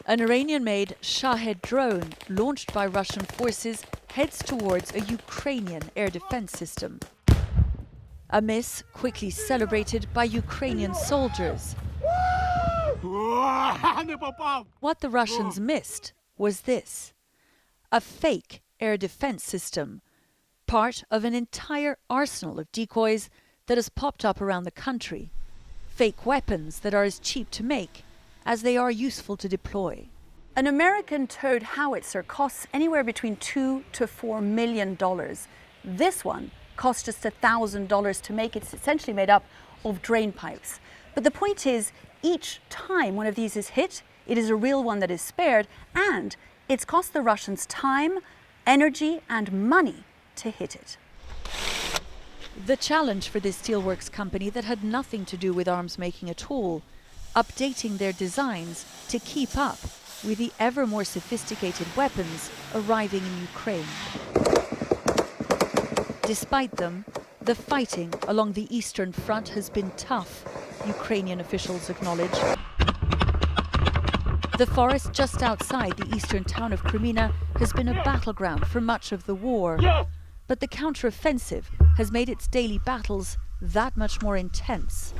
An Iranian-made Shahed drone launched by Russian forces heads towards a Ukrainian air defense system. A miss quickly celebrated by Ukrainian soldiers. What the Russians missed was this: a fake air defense system, part of an entire arsenal of decoys that has popped up around the country. Fake weapons that are as cheap to make as they are useful to deploy. An American towed howitzer costs anywhere between $2 to $4 million. This one cost just $1,000 to make. It's essentially made up of drain pipes. But the point is, each time one of these is hit, it is a real one that is spared, and it's cost the Russians time, energy, and money to hit it. The challenge for this steelworks company that had nothing to do with arms making at all, updating their designs to keep up with the ever more sophisticated weapons arriving in Ukraine. Despite them, the fighting along the Eastern Front has been tough, Ukrainian officials acknowledge. The forest just outside the eastern town of Kreminna has been a battleground for much of the war. But the counter-offensive has made its daily battles that much more intense.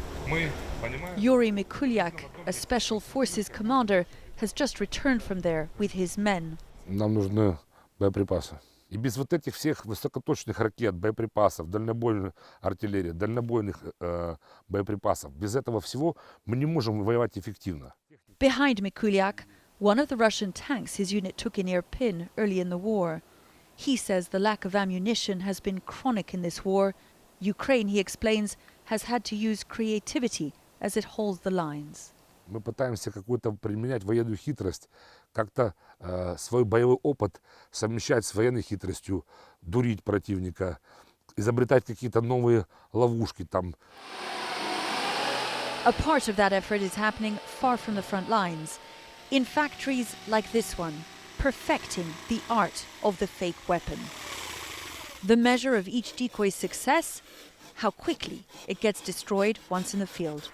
Yuri Mikulyak, a special forces commander, has just returned from there with his men. Нам нужны боеприпасы. И без вот этих всех высокоточных ракет, боеприпасов, дальнобойной артиллерии, дальнобойных боеприпасов, без этого всего мы не можем воевать эффективно. Behind Mikulyak, one of the Russian tanks his unit took in Irpin early in the war. He says the lack of ammunition has been chronic in this war. Ukraine, he explains, has had to use creativity as it holds the lines. Мы пытаемся какую-то применять военную хитрость, как-то свой боевой опыт совмещать с военной хитростью, дурить противника, изобретать какие-то новые ловушки там. A part of that effort is happening far from the front lines, in factories like this one, perfecting the art of the fake weapon. The measure of each decoy's success, how quickly it gets destroyed once in the field.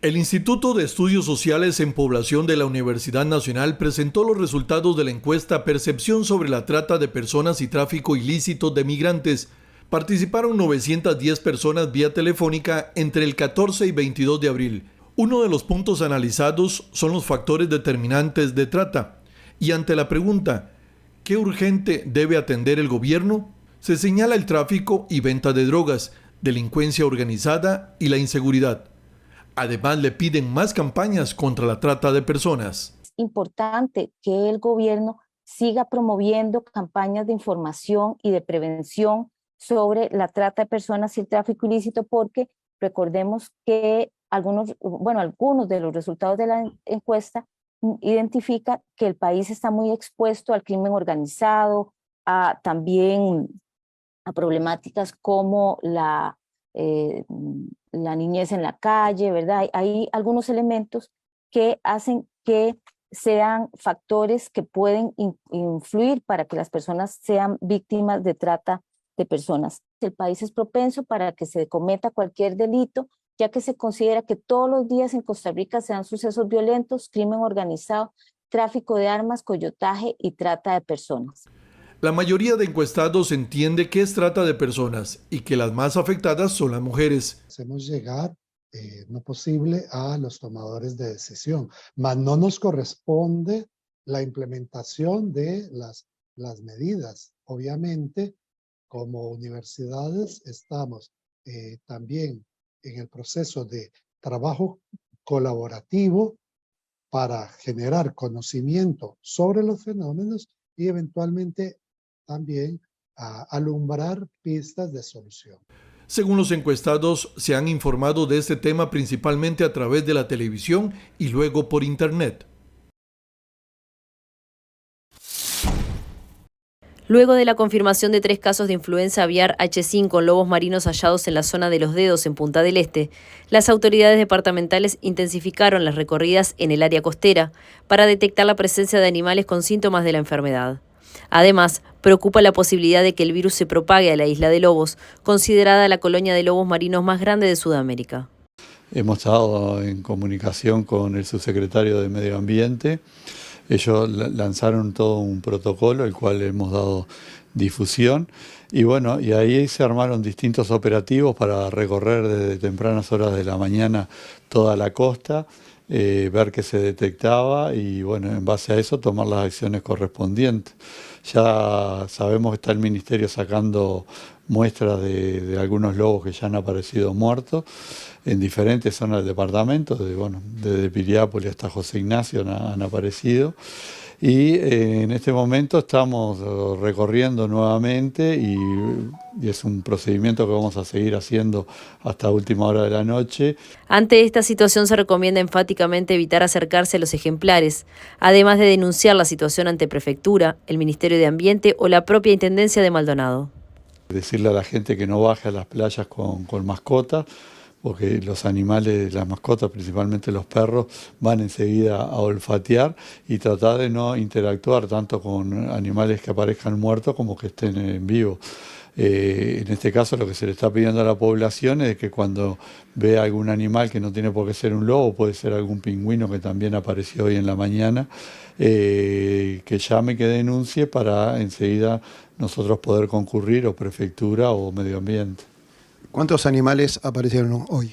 El Instituto de Estudios Sociales en Población de la Universidad Nacional presentó los resultados de la encuesta Percepción sobre la trata de personas y tráfico ilícito de migrantes. Participaron 910 personas vía telefónica entre el 14 y 22 de abril. Uno de los puntos analizados son los factores determinantes de trata. Y ante la pregunta, ¿qué urgente debe atender el gobierno?, se señala el tráfico y venta de drogas, delincuencia organizada y la inseguridad. Además, le piden más campañas contra la trata de personas. Es importante que el gobierno siga promoviendo campañas de información y de prevención sobre la trata de personas y el tráfico ilícito, porque recordemos que algunos de los resultados de la encuesta identifican que el país está muy expuesto al crimen organizado, también a problemáticas como la niñez en la calle, ¿verdad? Hay algunos elementos que hacen que sean factores que pueden influir para que las personas sean víctimas de trata de personas. El país es propenso para que se cometa cualquier delito, ya que se considera que todos los días en Costa Rica se dan sucesos violentos, crimen organizado, tráfico de armas, coyotaje y trata de personas. La mayoría de encuestados entiende que es trata de personas y que las más afectadas son las mujeres. Hacemos llegar lo posible a los tomadores de decisión, mas no nos corresponde la implementación de las medidas. Obviamente, como universidades estamos también en el proceso de trabajo colaborativo para generar conocimiento sobre los fenómenos y eventualmente también alumbrar pistas de solución. Según los encuestados, se han informado de este tema principalmente a través de la televisión y luego por internet. Luego de la confirmación de 3 casos de influenza aviar H5 en lobos marinos hallados en la zona de Los Dedos, en Punta del Este, las autoridades departamentales intensificaron las recorridas en el área costera para detectar la presencia de animales con síntomas de la enfermedad. Además, preocupa la posibilidad de que el virus se propague a la isla de Lobos, considerada la colonia de lobos marinos más grande de Sudamérica. hemos estado en comunicación con el subsecretario de Medio Ambiente. Ellos lanzaron todo un protocolo, el cual hemos dado difusión. Y bueno, y ahí se armaron distintos operativos para recorrer desde tempranas horas de la mañana toda la costa, ver qué se detectaba y bueno, en base a eso tomar las acciones correspondientes. Ya sabemos que está el Ministerio sacando muestras de algunos lobos que ya han aparecido muertos en diferentes zonas del departamento, desde Piriápolis hasta José Ignacio han aparecido. Y en este momento estamos recorriendo nuevamente y es un procedimiento que vamos a seguir haciendo hasta última hora de la noche. Ante esta situación se recomienda enfáticamente evitar acercarse a los ejemplares, además de denunciar la situación ante Prefectura, el Ministerio de Ambiente o la propia Intendencia de Maldonado. Decirle a la gente que no baje a las playas con mascotas, porque los animales, las mascotas, principalmente los perros, van enseguida a olfatear y tratar de no interactuar tanto con animales que aparezcan muertos como que estén en vivo. En este caso lo que se le está pidiendo a la población es que cuando vea algún animal que no tiene por qué ser un lobo, puede ser algún pingüino que también apareció hoy en la mañana, que llame, que denuncie para enseguida nosotros poder concurrir, o Prefectura o Medio Ambiente. ¿Cuántos animales aparecieron hoy?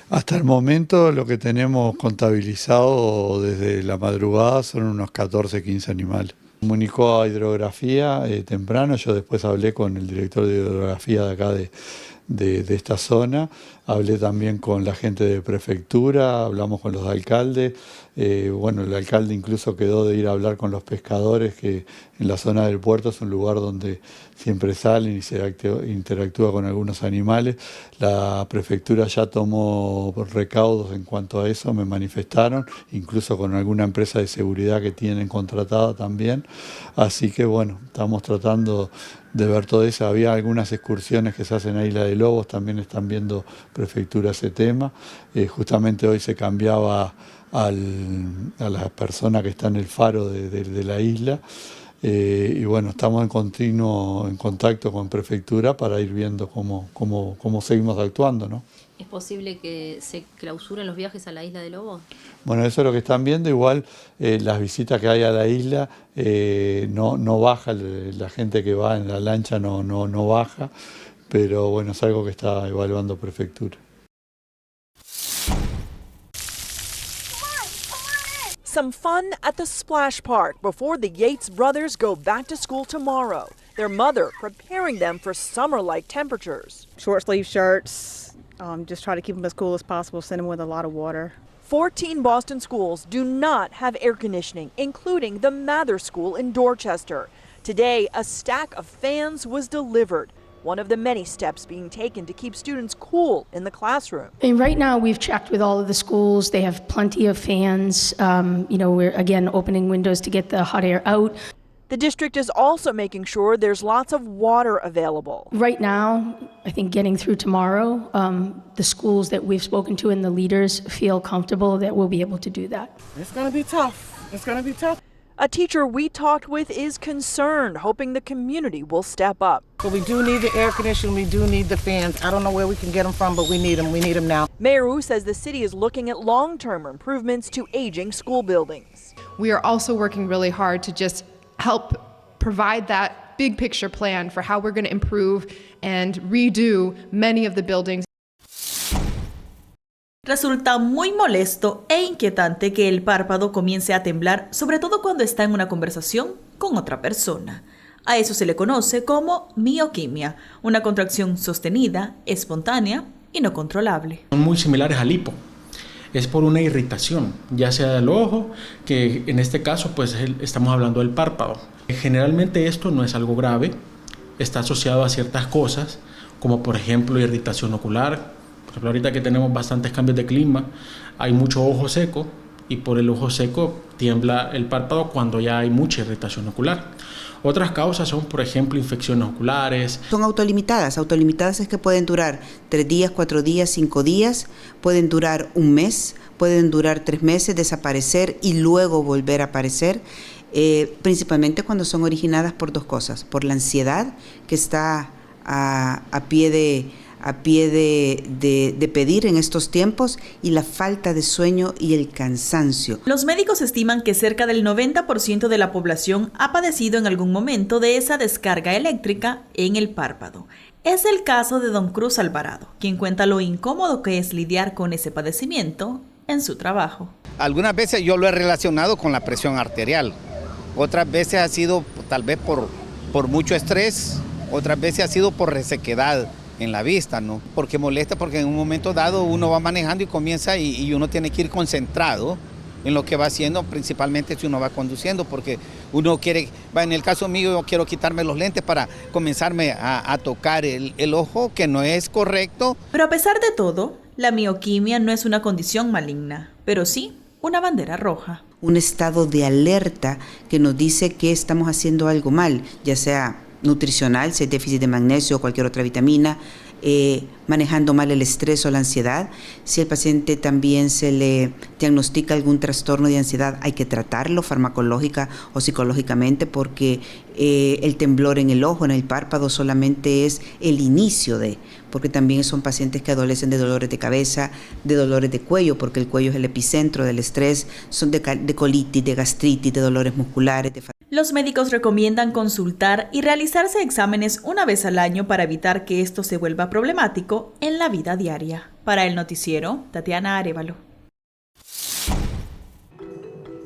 Hasta el momento lo que tenemos contabilizado desde la madrugada son unos 14, 15 animales. Comunicó a Hidrografía temprano, yo después hablé con el director de Hidrografía de acá de esta zona, hablé también con la gente de Prefectura, hablamos con los alcaldes, el alcalde incluso quedó de ir a hablar con los pescadores, que en la zona del puerto es un lugar donde siempre salen y se interactúa con algunos animales. La Prefectura ya tomó recaudos en cuanto a eso, me manifestaron, incluso con alguna empresa de seguridad que tienen contratada también, así que bueno, estamos tratando de ver todo eso. Había algunas excursiones que se hacen a Isla de Lobos, también están viendo Prefectura ese tema. Justamente hoy se cambiaba a la persona que está en el faro de la isla. Y bueno, estamos en continuo contacto con Prefectura para ir viendo cómo seguimos actuando, ¿no? ¿Es posible que se clausuren los viajes a la Isla de Lobos? Bueno, eso es lo que están viendo. Igual las visitas que hay a la isla no baja, la gente que va en la lancha no baja, pero bueno, es algo que está evaluando Prefectura. Some fun at the splash park before the Yates brothers go back to school tomorrow. Their mother preparing them for summer-like temperatures. Short sleeve shirts, just try to keep them as cool as possible, send them with a lot of water. 14 Boston schools do not have air conditioning, including the Mather School in Dorchester. Today, a stack of fans was delivered. One of the many steps being taken to keep students cool in the classroom. And right now, we've checked with all of the schools. They have plenty of fans. We're, again, opening windows to get the hot air out. The district is also making sure there's lots of water available. Right now, I think getting through tomorrow, the schools that we've spoken to and the leaders feel comfortable that we'll be able to do that. It's going to be tough. It's going to be tough. A teacher we talked with is concerned, hoping the community will step up. But we do need the air conditioning, we do need the fans. I don't know where we can get them from, but we need them now. Mayor Wu says the city is looking at long-term improvements to aging school buildings. We are also working really hard to just help provide that big picture plan for how we're going to improve and redo many of the buildings. Resulta muy molesto e inquietante que el párpado comience a temblar, sobre todo cuando está en una conversación con otra persona. A eso se le conoce como mioquimia, una contracción sostenida, espontánea y no controlable. Son muy similares al hipo. Es por una irritación, ya sea del ojo, que en este caso pues estamos hablando del párpado. Generalmente esto no es algo grave, está asociado a ciertas cosas, como por ejemplo irritación ocular. Por ejemplo, ahorita que tenemos bastantes cambios de clima, hay mucho ojo seco y por el ojo seco tiembla el párpado cuando ya hay mucha irritación ocular. Otras causas son, por ejemplo, infecciones oculares. Son autolimitadas. Autolimitadas es que pueden durar 3 días, 4 días, 5 días, pueden durar un mes, pueden durar 3 meses, desaparecer y luego volver a aparecer. Principalmente cuando son originadas por 2 cosas. Por la ansiedad que está a pie a pie de pedir en estos tiempos, y la falta de sueño y el cansancio. Los médicos estiman que cerca del 90% de la población ha padecido en algún momento de esa descarga eléctrica en el párpado. Es el caso de don Cruz Alvarado, quien cuenta lo incómodo que es lidiar con ese padecimiento en su trabajo. Algunas veces yo lo he relacionado con la presión arterial, otras veces ha sido tal vez por mucho estrés, otras veces ha sido por resequedad en la vista, ¿no? Porque molesta, porque en un momento dado uno va manejando y comienza y uno tiene que ir concentrado en lo que va haciendo, principalmente si uno va conduciendo, porque uno quiere, en el caso mío, yo quiero quitarme los lentes para comenzarme a tocar el ojo, que no es correcto. Pero a pesar de todo, la mioquimia no es una condición maligna, pero sí una bandera roja. Un estado de alerta que nos dice que estamos haciendo algo mal, ya sea nutricional, si hay déficit de magnesio o cualquier otra vitamina, manejando mal el estrés o la ansiedad. Si al paciente también se le diagnostica algún trastorno de ansiedad, hay que tratarlo farmacológica o psicológicamente, porque el temblor en el ojo, en el párpado, solamente es el inicio porque también son pacientes que adolecen de dolores de cabeza, de dolores de cuello, porque el cuello es el epicentro del estrés, son de colitis, de gastritis, de dolores musculares. Los médicos recomiendan consultar y realizarse exámenes una vez al año para evitar que esto se vuelva problemático en la vida diaria. Para el noticiero, Tatiana Arévalo.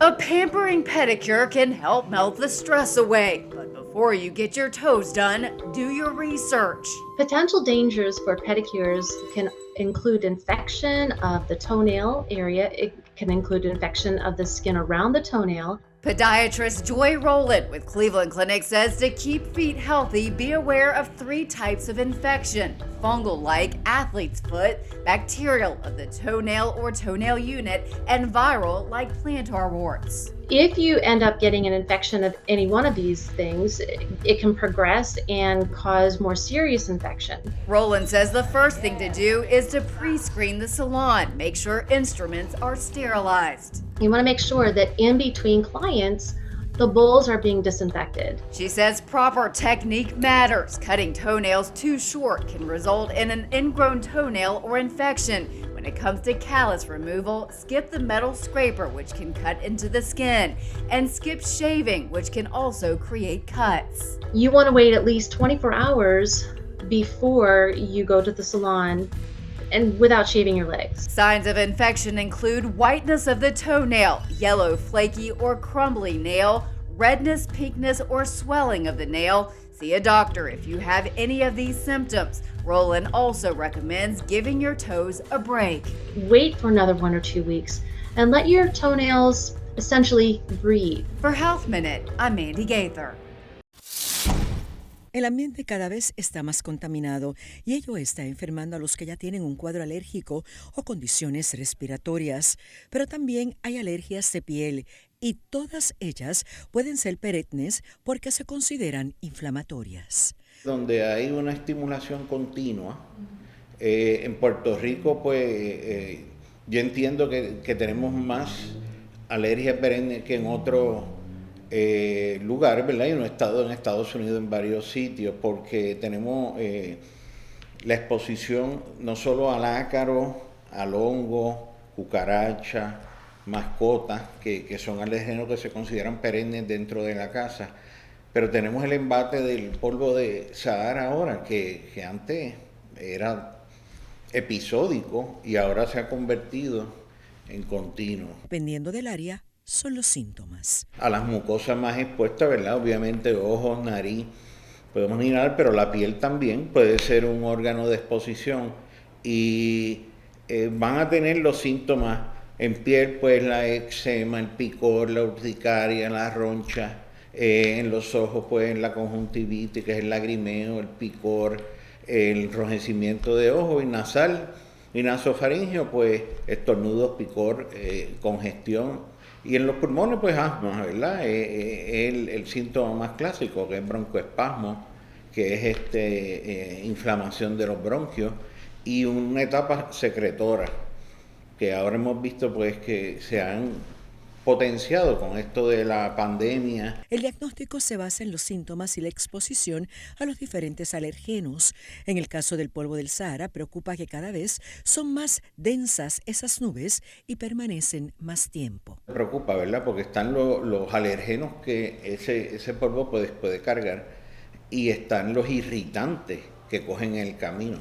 A pampering pedicure can help melt the stress away. But before you get your toes done, do your research. Potential dangers for pedicures can include infection of the toenail area. It can include infection of the skin around the toenail. Podiatrist Joy Rowland with Cleveland Clinic says to keep feet healthy, be aware of 3 types of infection: fungal like athlete's foot, bacterial of the toenail or toenail unit, and viral like plantar warts. If you end up getting an infection of any one of these things, it can progress and cause more serious infection. Rowland says the first thing to do is to pre-screen the salon. Make sure instruments are sterilized. You want to make sure that in between clients, the bowls are being disinfected. She says proper technique matters. Cutting toenails too short can result in an ingrown toenail or infection. When it comes to callus removal, skip the metal scraper, which can cut into the skin, and skip shaving, which can also create cuts. You want to wait at least 24 hours before you go to the salon and without shaving your legs. Signs of infection include whiteness of the toenail, yellow, flaky, or crumbly nail, redness, pinkness, or swelling of the nail. See a doctor if you have any of these symptoms. Rowland also recommends giving your toes a break. Wait for another 1 or 2 weeks and let your toenails essentially breathe. For Health Minute, I'm Mandy Gaither. El ambiente cada vez está más contaminado y ello está enfermando a los que ya tienen un cuadro alérgico o condiciones respiratorias. Pero también hay alergias de piel y todas ellas pueden ser perennes porque se consideran inflamatorias. Donde hay una estimulación continua, en Puerto Rico pues yo entiendo que tenemos más alergias perennes que en otros lugares, ¿verdad? Yo no he estado en Estados Unidos en varios sitios porque tenemos la exposición no solo al ácaro, al hongo, cucaracha, mascotas, que son alérgenos que se consideran perennes dentro de la casa, pero tenemos el embate del polvo de Sahara ahora, que antes era episódico y ahora se ha convertido en continuo. Dependiendo del área, son los síntomas. A las mucosas más expuestas, ¿verdad? Obviamente ojos, nariz, podemos inhalar, pero la piel también puede ser un órgano de exposición y van a tener los síntomas en piel, pues la eczema, el picor, la urticaria, la roncha, en los ojos, pues la conjuntivitis, que es el lagrimeo, el picor, el enrojecimiento de ojo y nasal y nasofaringeo, pues estornudos, picor, congestión. Y en los pulmones, pues asma, ¿verdad? El síntoma más clásico, que es broncoespasmo, que es inflamación de los bronquios, y una etapa secretora, que ahora hemos visto pues que se han potenciado con esto de la pandemia. El diagnóstico se basa en los síntomas y la exposición a los diferentes alergenos. En el caso del polvo del Sahara, preocupa que cada vez son más densas esas nubes y permanecen más tiempo. Me preocupa, ¿verdad? Porque están los alergenos que ese polvo puede cargar y están los irritantes que cogen el camino.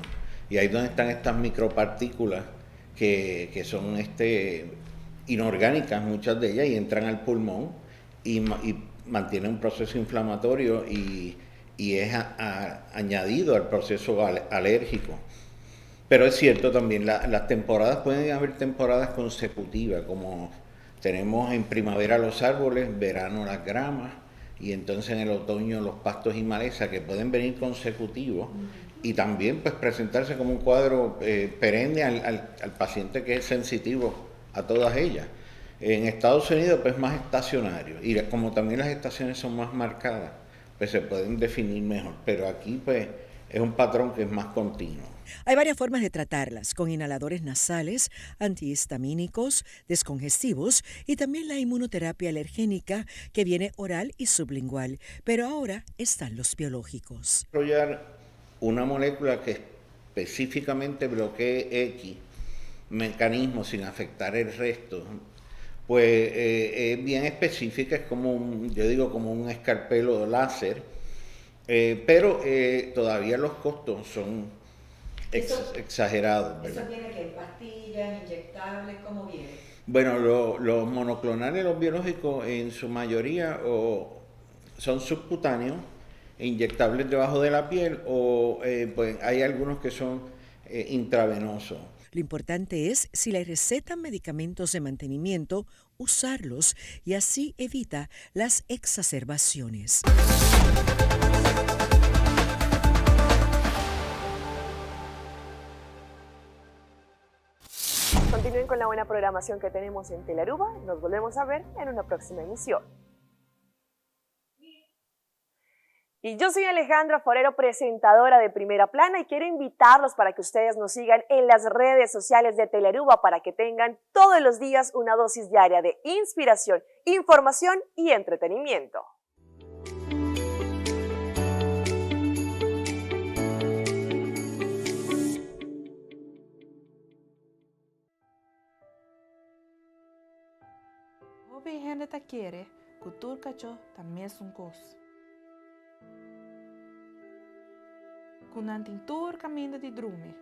Y ahí es donde están estas micropartículas que son inorgánicas, muchas de ellas, y entran al pulmón y mantienen un proceso inflamatorio y es añadido al proceso alérgico. Pero es cierto también, las temporadas, pueden haber temporadas consecutivas, como tenemos en primavera los árboles, verano las gramas, y entonces en el otoño los pastos y malezas, que pueden venir consecutivos y también pues presentarse como un cuadro perenne al paciente que es sensitivo a todas ellas. En Estados Unidos pues más estacionario, y como también las estaciones son más marcadas, pues se pueden definir mejor, pero aquí pues es un patrón que es más continuo. Hay varias formas de tratarlas, con inhaladores nasales, antihistamínicos, descongestivos y también la inmunoterapia alergénica que viene oral y sublingual, pero ahora están los biológicos. Desarrollar una molécula que específicamente bloquee X mecanismos sin afectar el resto, pues es bien específica, es como como un escalpelo láser, pero todavía los costos son exagerados, ¿verdad? ¿Eso viene que en pastillas, inyectables, cómo viene? Bueno, los monoclonales, los biológicos, en su mayoría son subcutáneos, inyectables debajo de la piel, o pues hay algunos que son intravenosos. Lo importante es, si le recetan medicamentos de mantenimiento, usarlos y así evita las exacerbaciones. Continúen con la buena programación que tenemos en Telearuba. Nos volvemos a ver en una próxima emisión. Y yo soy Alejandra Forero, presentadora de Primera Plana, y quiero invitarlos para que ustedes nos sigan en las redes sociales de Telearuba para que tengan todos los días una dosis diaria de inspiración, información y entretenimiento. Hobi gente ta quiere, cultura cacho también es un cos. Con tintur caminho de drume.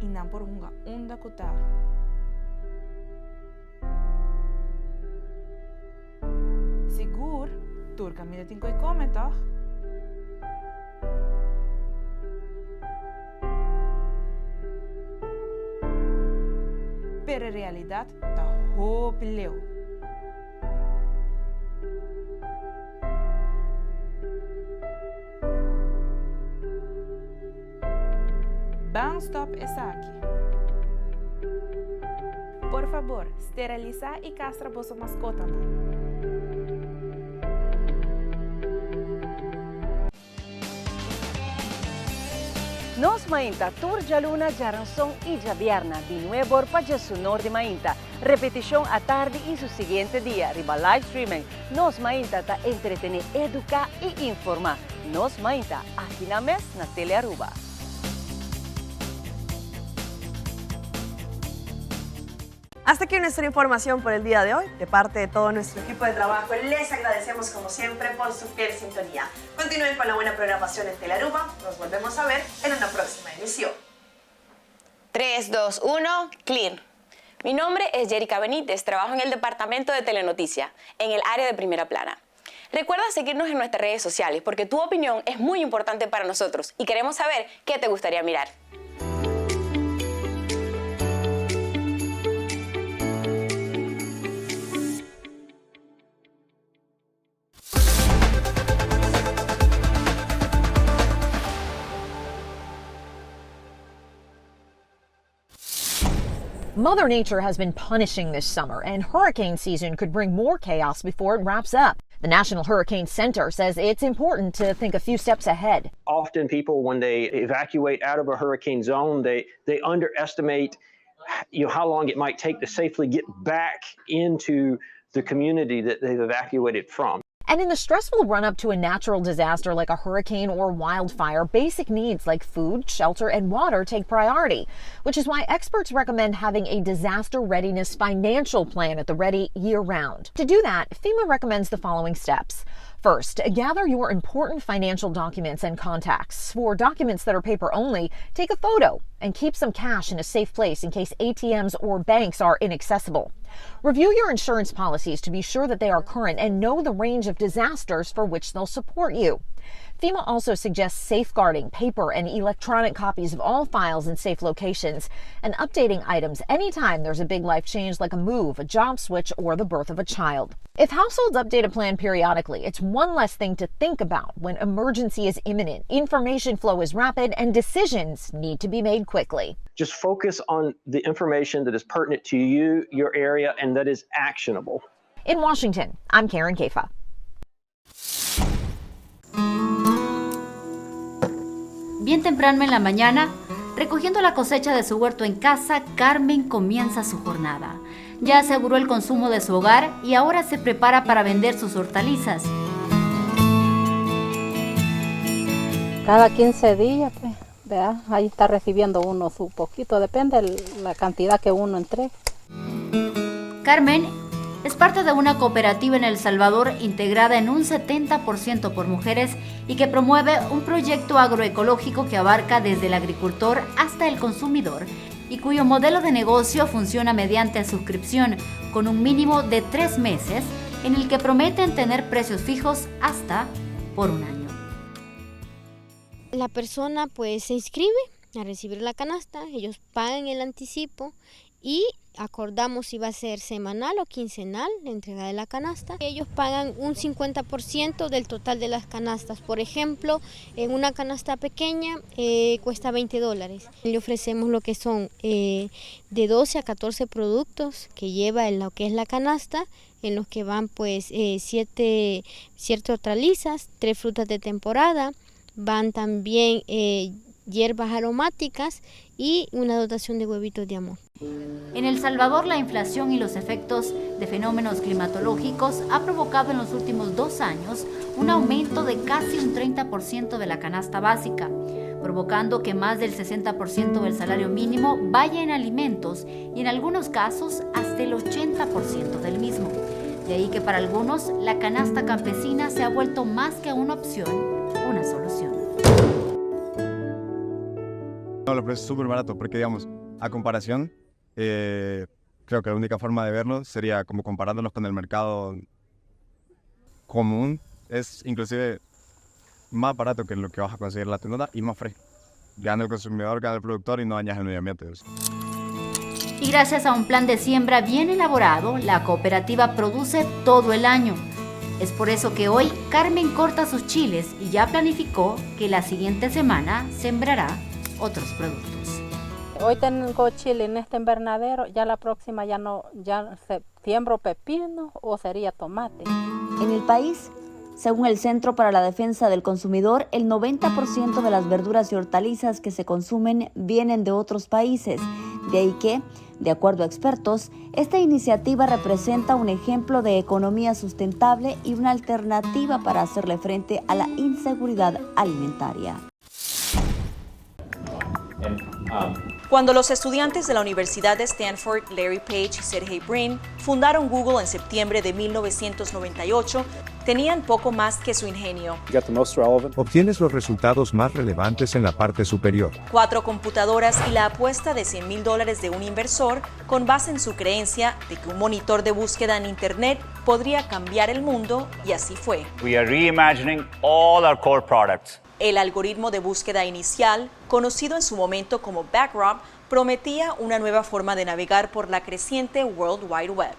E não por uma onda kutá. Sigur, tur caminho de coi comenta. Pero en realidad ta hopileu. Stop está aqui. Por favor, steriliza e castra vossa mascota. Nos Mainta, Turja Luna, Jaranzón y Javierna, de nuevo para su norte Mainta. Repetición a tarde y su siguiente día, riba live streaming. Nos Mainta ta entretener, educar y informar. Nos Mainta, aquí na mes na Telearuba. Hasta aquí nuestra información por el día de hoy. De parte de todo nuestro equipo de trabajo, les agradecemos como siempre por su fiel sintonía. Continúen con la buena programación en Telearuba. Nos volvemos a ver en una próxima emisión. 3, 2, 1, clean. Mi nombre es Jerica Benítez, trabajo en el departamento de Telenoticia, en el área de Primera Plana. Recuerda seguirnos en nuestras redes sociales porque tu opinión es muy importante para nosotros y queremos saber qué te gustaría mirar. Mother Nature has been punishing this summer, and hurricane season could bring more chaos before it wraps up. The National Hurricane Center says it's important to think a few steps ahead. Often people, when they evacuate out of a hurricane zone, they underestimate how long it might take to safely get back into the community that they've evacuated from. And in the stressful run-up to a natural disaster like a hurricane or wildfire, basic needs like food, shelter, and water take priority, which is why experts recommend having a disaster readiness financial plan at the ready year-round. To do that, FEMA recommends the following steps. First, gather your important financial documents and contacts. For documents that are paper only, take a photo and keep some cash in a safe place in case ATMs or banks are inaccessible. Review your insurance policies to be sure that they are current and know the range of disasters for which they'll support you. FEMA also suggests safeguarding paper and electronic copies of all files in safe locations and updating items anytime there's a big life change like a move, a job switch, or the birth of a child. If households update a plan periodically, it's one less thing to think about when emergency is imminent, information flow is rapid, and decisions need to be made quickly. Just focus on the information that is pertinent to you, your area, and that is actionable. In Washington, I'm Karen Caifa. Bien temprano en la mañana, recogiendo la cosecha de su huerto en casa, Carmen comienza su jornada. Ya aseguró el consumo de su hogar y ahora se prepara para vender sus hortalizas. Cada 15 días, pues, ¿verdad? Ahí está recibiendo uno su poquito, depende de la cantidad que uno entregue. Carmen es parte de una cooperativa en El Salvador integrada en un 70% por mujeres y que promueve un proyecto agroecológico que abarca desde el agricultor hasta el consumidor y cuyo modelo de negocio funciona mediante suscripción con un mínimo de 3 meses en el que prometen tener precios fijos hasta por un año. La persona pues se inscribe a recibir la canasta, ellos pagan el anticipo y acordamos si va a ser semanal o quincenal la entrega de la canasta. Ellos pagan un 50% del total de las canastas. Por ejemplo, en una canasta pequeña cuesta $20. Le ofrecemos lo que son de 12 a 14 productos que lleva en lo que es la canasta, en los que van pues 7 hortalizas, 3 frutas de temporada, van también hierbas aromáticas y una dotación de huevitos de amor. En El Salvador, la inflación y los efectos de fenómenos climatológicos ha provocado en los últimos 2 años un aumento de casi un 30% de la canasta básica, provocando que más del 60% del salario mínimo vaya en alimentos y en algunos casos hasta el 80% del mismo. De ahí que para algunos la canasta campesina se ha vuelto más que una opción, una solución. No, lo precio es súper barato porque, digamos, a comparación, creo que la única forma de verlo sería como comparándonos con el mercado común. Es inclusive más barato que lo que vas a conseguir en la tienda y más fresco. Gana el consumidor, gana el productor y no dañas el medio ambiente. Y gracias a un plan de siembra bien elaborado, la cooperativa produce todo el año. Es por eso que hoy Carmen corta sus chiles y ya planificó que la siguiente semana sembrará otros productos. Hoy tengo chile en este invernadero, ya la próxima ya siembro pepino o sería tomate. En el país, según el Centro para la Defensa del Consumidor, el 90% de las verduras y hortalizas que se consumen vienen de otros países. De ahí que, de acuerdo a expertos, esta iniciativa representa un ejemplo de economía sustentable y una alternativa para hacerle frente a la inseguridad alimentaria. Cuando los estudiantes de la Universidad de Stanford, Larry Page y Sergey Brin, fundaron Google en septiembre de 1998, tenían poco más que su ingenio. Obtienes los resultados más relevantes en la parte superior. 4 computadoras y la apuesta de $100,000 de un inversor con base en su creencia de que un monitor de búsqueda en Internet podría cambiar el mundo, y así fue. We are reimagining all our core products. El algoritmo de búsqueda inicial, conocido en su momento como Backrub, prometía una nueva forma de navegar por la creciente World Wide Web.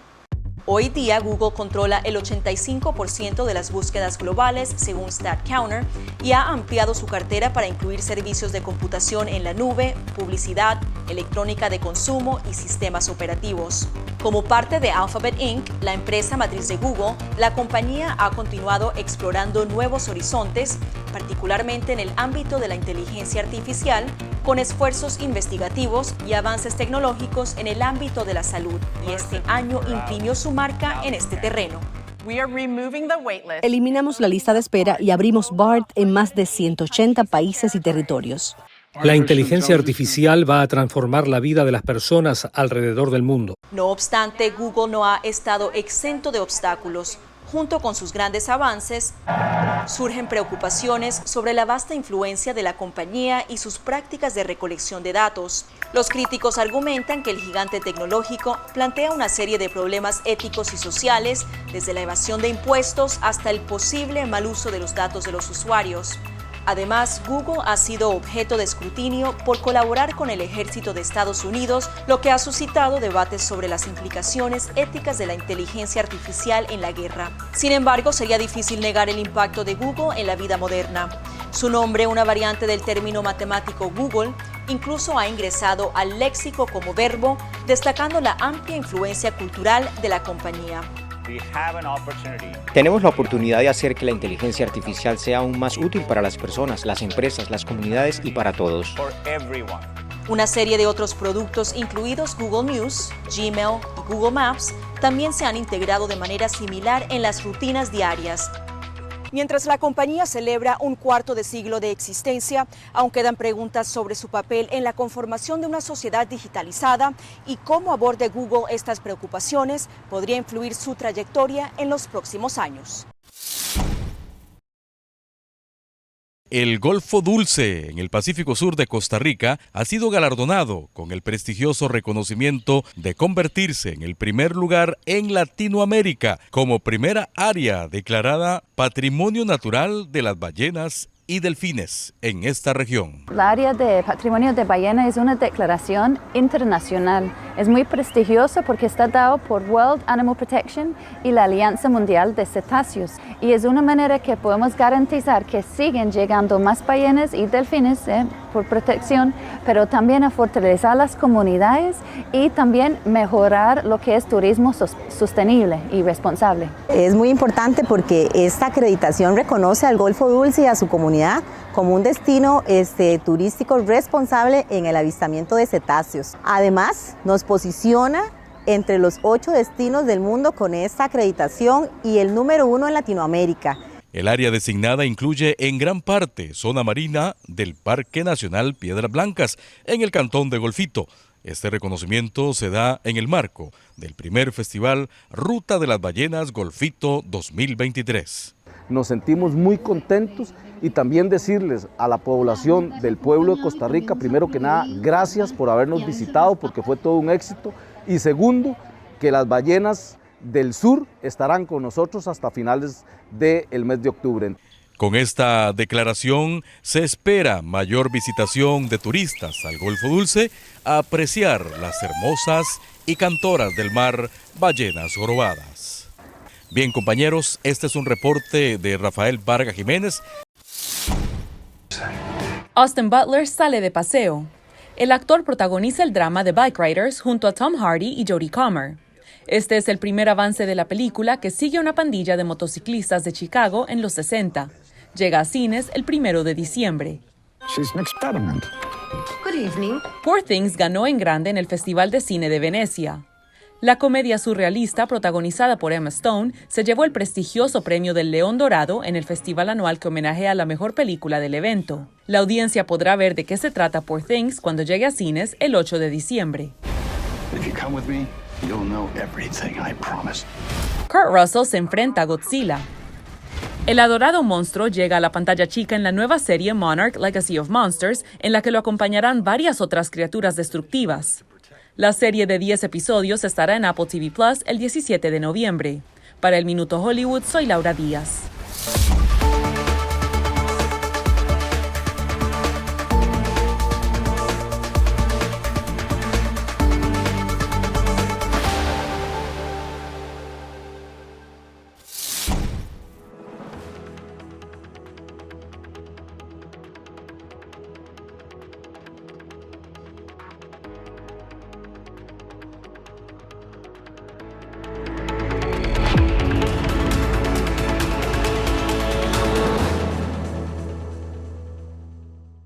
Hoy día Google controla el 85% de las búsquedas globales según StatCounter y ha ampliado su cartera para incluir servicios de computación en la nube, publicidad, electrónica de consumo y sistemas operativos. Como parte de Alphabet Inc., la empresa matriz de Google, la compañía ha continuado explorando nuevos horizontes, particularmente en el ámbito de la inteligencia artificial, con esfuerzos investigativos y avances tecnológicos en el ámbito de la salud, y este año imprimió su marca en este terreno. Eliminamos la lista de espera y abrimos BART en más de 180 países y territorios. La inteligencia artificial va a transformar la vida de las personas alrededor del mundo. No obstante, Google no ha estado exento de obstáculos. Junto con sus grandes avances, surgen preocupaciones sobre la vasta influencia de la compañía y sus prácticas de recolección de datos. Los críticos argumentan que el gigante tecnológico plantea una serie de problemas éticos y sociales, desde la evasión de impuestos hasta el posible mal uso de los datos de los usuarios. Además, Google ha sido objeto de escrutinio por colaborar con el ejército de Estados Unidos, lo que ha suscitado debates sobre las implicaciones éticas de la inteligencia artificial en la guerra. Sin embargo, sería difícil negar el impacto de Google en la vida moderna. Su nombre, una variante del término matemático Google, incluso ha ingresado al léxico como verbo, destacando la amplia influencia cultural de la compañía. Tenemos la oportunidad de hacer que la inteligencia artificial sea aún más útil para las personas, las empresas, las comunidades y para todos. Una serie de otros productos, incluidos Google News, Gmail y Google Maps, también se han integrado de manera similar en las rutinas diarias. Mientras la compañía celebra un cuarto de siglo de existencia, aún quedan preguntas sobre su papel en la conformación de una sociedad digitalizada y cómo aborde Google estas preocupaciones podría influir su trayectoria en los próximos años. El Golfo Dulce, en el Pacífico Sur de Costa Rica, ha sido galardonado con el prestigioso reconocimiento de convertirse en el primer lugar en Latinoamérica como primera área declarada Patrimonio Natural de las ballenas y delfines en esta región. La área de patrimonio de ballena es una declaración internacional. Es muy prestigioso porque está dado por World Animal Protection y la Alianza Mundial de Cetáceos. Y es una manera que podemos garantizar que siguen llegando más ballenas y delfines por protección, pero también a fortalecer las comunidades y también mejorar lo que es turismo sostenible y responsable. Es muy importante porque esta acreditación reconoce al Golfo Dulce y a su comunidad como un destino turístico responsable en el avistamiento de cetáceos. Además, nos posiciona entre los 8 destinos del mundo con esta acreditación y el número 1 en Latinoamérica. El área designada incluye en gran parte zona marina del Parque Nacional Piedras Blancas, en el cantón de Golfito. Este reconocimiento se da en el marco del primer festival Ruta de las Ballenas Golfito 2023. Nos sentimos muy contentos y también decirles a la población del pueblo de Costa Rica, primero que nada, gracias por habernos visitado porque fue todo un éxito, y segundo, que las ballenas del sur estarán con nosotros hasta finales del mes de octubre. Con esta declaración se espera mayor visitación de turistas al Golfo Dulce a apreciar las hermosas y cantoras del mar ballenas jorobadas. Bien, compañeros, este es un reporte de Rafael Vargas Jiménez. Austin Butler sale de paseo. El actor protagoniza el drama The Bike Riders junto a Tom Hardy y Jodie Comer. Este es el primer avance de la película que sigue a una pandilla de motociclistas de Chicago en los 60. Llega a cines el 1 de diciembre. Poor Things ganó en grande en el Festival de Cine de Venecia. La comedia surrealista, protagonizada por Emma Stone, se llevó el prestigioso premio del León Dorado en el festival anual que homenajea la mejor película del evento. La audiencia podrá ver de qué se trata Poor Things cuando llegue a cines el 8 de diciembre. Kurt Russell se enfrenta a Godzilla. El adorado monstruo llega a la pantalla chica en la nueva serie Monarch: Legacy of Monsters, en la que lo acompañarán varias otras criaturas destructivas. La serie de 10 episodios estará en Apple TV Plus el 17 de noviembre. Para el Minuto Hollywood, soy Laura Díaz.